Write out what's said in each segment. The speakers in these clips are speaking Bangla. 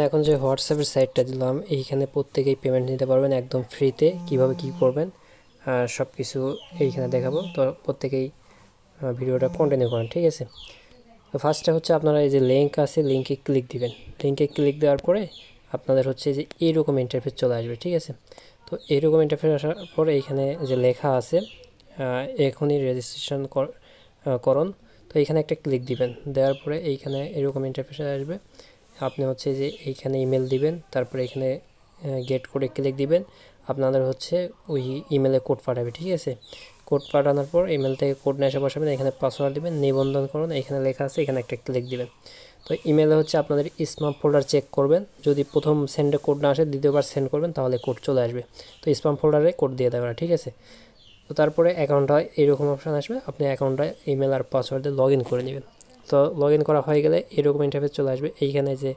এখন যে হোয়াটসঅ্যাপের সাইটটা দিলাম এইখানে প্রত্যেকেই পেমেন্ট নিতে পারবেন একদম ফ্রিতে। কিভাবে কি করবেন সব কিছু এইখানে দেখাবো, তো প্রত্যেকেই ভিডিওটা কন্টিনিউ করেন, ঠিক আছে। তো ফার্স্টে হচ্ছে আপনারা এই যে লিঙ্ক আছে, লিঙ্কে ক্লিক দিবেন। লিঙ্কে ক্লিক দেওয়ার পরে আপনাদের হচ্ছে যে এইরকম ইন্টারফেস চলে আসবে, ঠিক আছে। তো এইরকম ইন্টারফেস আসার পরে এইখানে যে লেখা আছে এখনই রেজিস্ট্রেশন করুন, তো এইখানে একটা ক্লিক দিবেন। দেওয়ার পরে এইখানে এরকম ইন্টারফেস আসবে। আপনি হচ্ছে যে এইখানে ইমেল দিবেন, তারপরে এখানে গেট কোডে ক্লিক দিবেন। আপনাদের হচ্ছে ওই ইমেলে কোড পাঠাবে, ঠিক আছে। কোড পাঠানোর পর ইমেল থেকে কোড নিয়ে এসে বসাবেন, এখানে পাসওয়ার্ড দিবেন, নিবন্ধন করুন, এখানে লেখা আছে, এখানে একটা ক্লিক দিবেন। তো ইমেলে হচ্ছে আপনাদের স্প্যাম ফোল্ডার চেক করবেন, যদি প্রথম সেন্ডে কোড না আসে দ্বিতীয়বার সেন্ড করবেন তাহলে কোড চলে আসবে। তো স্প্যাম ফোল্ডারে কোড দিয়ে দেবেন, ঠিক আছে। তো তারপরে অ্যাকাউন্টটা এরকম অপশান আসবে, আপনি অ্যাকাউন্টটা ইমেল আর পাসওয়ার্ড দিয়ে লগ ইন করে নেবেন। তো লগ ইন করা হয়ে গেলে এরকম ইন্টারফেস চলে আসবে। এইখানে যে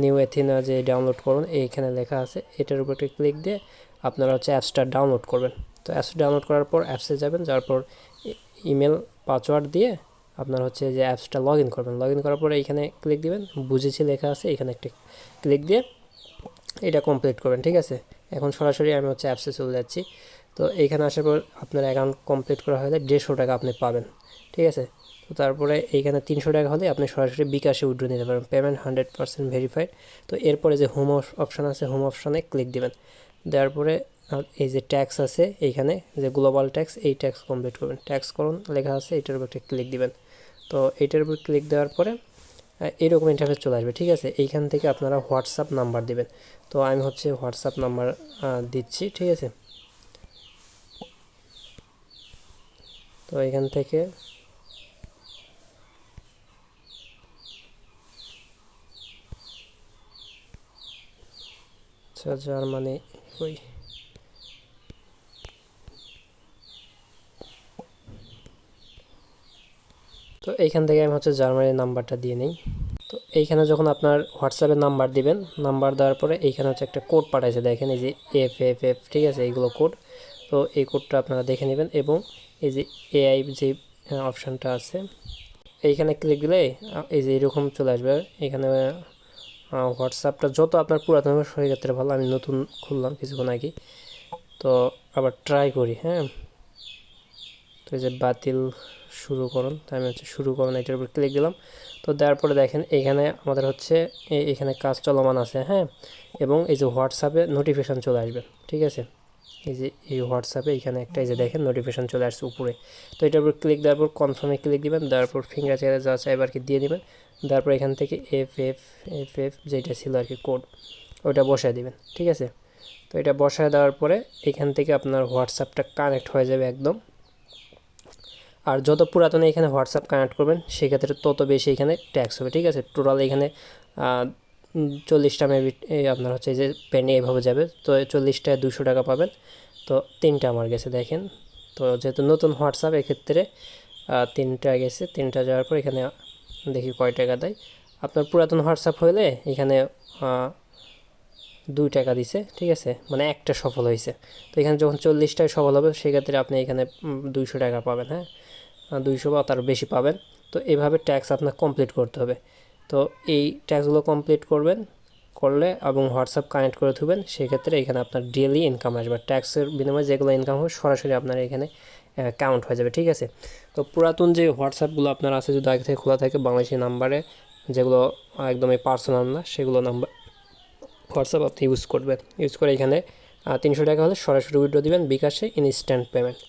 নিউ এথিনা যে ডাউনলোড করুন এইখানে লেখা আছে, এটার উপর একটা ক্লিক দিয়ে আপনারা হচ্ছে অ্যাপসটা ডাউনলোড করবেন। তো অ্যাপসটা ডাউনলোড করার পর অ্যাপসে যাবেন, যাওয়ার পর ইমেল পাসওয়ার্ড দিয়ে আপনার হচ্ছে যে অ্যাপসটা লগ ইন করবেন। লগ ইন করার পরে এইখানে ক্লিক দিবেন, বুঝেছি লেখা আছে, এখানে একটা ক্লিক দিয়ে এটা কমপ্লিট করবেন, ঠিক আছে। এখন সরাসরি আমি হচ্ছে অ্যাপসে চলে যাচ্ছি। তো এইখানে আসার পর আপনার অ্যাকাউন্ট কমপ্লিট করা হলে 150 টাকা আপনি পাবেন, ঠিক আছে। তো তারপরে এইখানে 300 টাকা হলে আপনি সরাসরি বিকাশে উইথড্র নিতে পারবেন, পেমেন্ট 100% ভেরিফাইড। তো এরপরে যে হোম অপশান আছে, হোম অপশানে ক্লিক দিবেন। দেওয়ার পরে এই যে ট্যাক্স আছে এইখানে যে গ্লোবাল ট্যাক্স, এই ট্যাক্স কমপ্লিট করবেন। ট্যাক্স করুন লেখা আছে, এটার উপর একটা ক্লিক দিবেন। তো এইটার উপর ক্লিক দেওয়ার পরে এরকম ইন্টারফেস চলে আসবে, ঠিক আছে। এইখান থেকে আপনারা হোয়াটসঅ্যাপ নাম্বার দিবেন। তো আমি হচ্ছে হোয়াটসঅ্যাপ নাম্বার দিচ্ছি, ঠিক আছে। তো এখান থেকে আচ্ছা জার্মানি কই, তো এইখান থেকে আমি হচ্ছে জার্মানির নাম্বারটা দিয়ে নিই। তো এইখানে যখন আপনার হোয়াটসঅ্যাপে নাম্বার দিবেন, নাম্বার দেওয়ার পরে এইখানে হচ্ছে একটা কোড পাঠাইছে, দেখেন এই যে FFF, ঠিক আছে, এইগুলো কোড। তো এই কোডটা আপনারা দেখে নেবেন এবং এই যে AI যে অপশানটা আছে এইখানে ক্লিক দিলে এই যে এরকম চলে আসবে। এখানে হোয়াটসঅ্যাপটা যত আপনার পুরাতন হয়ে গেছে ভালো, আমি নতুন খুললাম কিছুক্ষণ আগে, তো আবার ট্রাই করি, হ্যাঁ। তো এই যে বাতিল শুরু করুন, তো আমি হচ্ছে শুরু করুন এটার উপর ক্লিক দিলাম। তো দেওয়ার পরে দেখেন এখানে আমাদের হচ্ছে এখানে কাজ চলমান আছে, হ্যাঁ। এবং এই যে হোয়াটসঅ্যাপে নোটিফিকেশান চলে আসবে, ঠিক আছে। এই যে এই হোয়াটসঅ্যাপে এখানে একটা এই যে দেখেন নোটিফিকেশান চলে আসছে উপরে। তো এটার উপর ক্লিক দেওয়ার পর কনফার্মে ক্লিক দিবেন, দেওয়ার পর ফিঙ্গার চেয়ারে যা চাই আর কি দিয়ে দেবেন। দেওয়ার পর এখান থেকে FF যেটা ছিল আর কি কোড, ওইটা বসায় দিবেন, ঠিক আছে। তো এটা বসায় দেওয়ার পরে এখান থেকে আপনার হোয়াটসঅ্যাপটা কানেক্ট হয়ে যাবে একদম। আর যত পুরাতন এখানে হোয়াটসঅ্যাপ কানেক্ট করবেন সেক্ষেত্রে তত বেশি এখানে ট্যাক্স হবে, ঠিক আছে। টোটাল এখানে 40টা মেবি আপনার হচ্ছে যে পেনে এভাবে যাবে। তো 40টায় 200 টাকা পাবেন। তো 3টা আমার গেছে দেখেন। তো যেহেতু নতুন হোয়াটসঅ্যাপ এক্ষেত্রে 3টা গেছে, 3টা যাওয়ার পর এখানে দেখি কয় টাকা দেয়। আপনার পুরাতন হোয়াটসঅ্যাপ হলে এখানে 2 টাকা দিছে, ঠিক আছে, মানে একটা সফল হয়েছে। তো এখানে যখন 40টায় সফল হবে সেক্ষেত্রে আপনি এখানে 200 টাকা পাবেন, হ্যাঁ, 200 বা তার বেশি পাবেন। তো এভাবে ট্যাক্স আপনার কমপ্লিট করতে হবে। তো এই ট্যাক্সগুলো কমপ্লিট করবেন, করলে এবং হোয়াটসঅ্যাপ কানেক্ট করে থাকবেন, সেক্ষেত্রে এখানে আপনার ডেইলি ইনকাম আসবে। ট্যাক্সের বিনিময়ে যেগুলো ইনকাম হবে সরাসরি আপনার এখানে কাউন্ট হয়ে যাবে, ঠিক আছে। তো পুরাতন যে হোয়াটসঅ্যাপগুলো আপনার আছে যদি আগে থেকে খোলা থাকে বাংলাদেশি নাম্বারে, যেগুলো একদমই পার্সোনাল না, সেগুলো নাম্বার হোয়াটসঅ্যাপ আপনি ইউজ করবেন। ইউজ করে এখানে 300 টাকা হলে সরাসরি উইথড্র দিবেন বিকাশে, ইনস্ট্যান্ট পেমেন্ট।